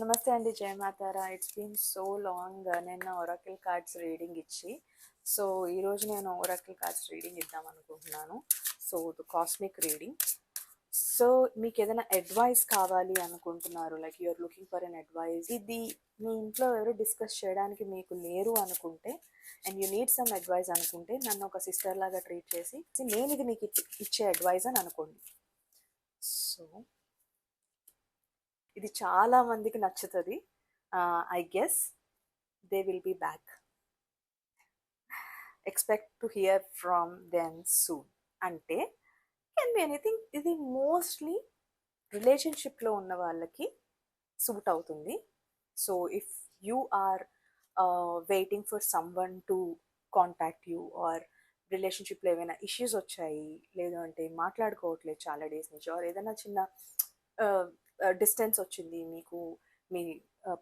నమస్తే అండి, జయ మాతారా. ఇట్స్ బీన్ సో లాంగ్ నేను ఒరాకిల్ కార్డ్స్ రీడింగ్ ఇచ్చి. సో ఈరోజు నేను ఒరాకిల్ కార్డ్స్ రీడింగ్ ఇద్దాం అనుకుంటున్నాను. So the cosmic reading. So మీకు ఏదైనా అడ్వైస్ కావాలి అనుకుంటున్నారు, like you're looking for an advice, ఇది మీ ఇంట్లో ఎవరు డిస్కస్ చేయడానికి మీకు లేరు అనుకుంటే and you need some advice అనుకుంటే నన్ను ఒక సిస్టర్ లాగా ట్రీట్ చేసి నేను ఇది మీకు ఇచ్చే అడ్వైస్ అని అనుకోండి. సో ఇది చాలా మందికి నచ్చుతుంది. I guess they will be back. Expect to hear from them soon. అంటే కెన్ బి ఎనీథింగ్. ఇది మోస్ట్లీ రిలేషన్షిప్లో ఉన్న వాళ్ళకి సూట్ అవుతుంది. So if you are waiting for someone to contact you, or రిలేషన్షిప్లో ఏమైనా ఇష్యూస్ వచ్చాయి, లేదు అంటే మాట్లాడుకోవట్లేదు చాలా డేస్ నుంచి, ఆర్ ఏదైనా చిన్న డిస్టెన్స్ వచ్చింది మీకు మీ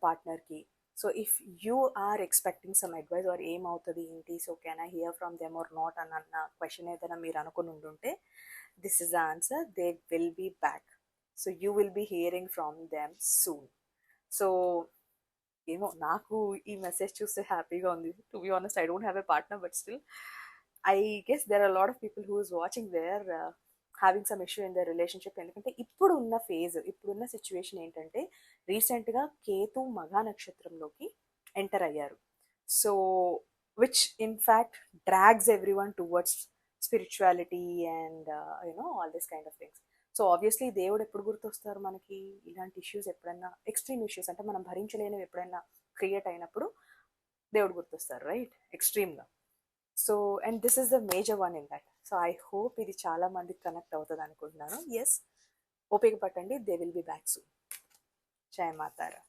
పార్ట్నర్కి. So if you are expecting some advice or ఏమవుతుంది ఏంటి, so can I hear from them or not అన్న క్వశ్చన్ ఏదైనా మీరు అనుకుని ఉంటుంటే this is the answer. They will be back. So you will be hearing from them soon. So ఏమో, నాకు ఈ మెసేజ్ చూస్తే హ్యాపీగా ఉంది. To be honest, I don't have a partner, but still I guess there are lot of people who is watching they're having some issue in their relationship. ఎందుకంటే ఇప్పుడున్న phase, ఇప్పుడున్న situation ఏంటంటే రీసెంట్గా కేతు మఘా నక్షత్రంలోకి ఎంటర్ అయ్యారు. So which in fact drags everyone towards spirituality and all this kind of things. So obviously దేవుడు ఎప్పుడు గుర్తొస్తారు మనకి? ఇలాంటి ఇష్యూస్ ఎప్పుడైనా, ఎక్స్ట్రీమ్ ఇష్యూస్ అంటే మనం భరించలేనివి ఎప్పుడైనా క్రియేట్ అయినప్పుడు దేవుడు గుర్తొస్తారు, రైట్? ఎక్స్ట్రీమ్గా. So and this is the major one in that. So I hope ఇది చాలా మందికి కనెక్ట్ అవుతుంది అనుకుంటున్నాను. ఎస్, ఓపిక పట్టండి, they will be back soon. జయ మాతారా.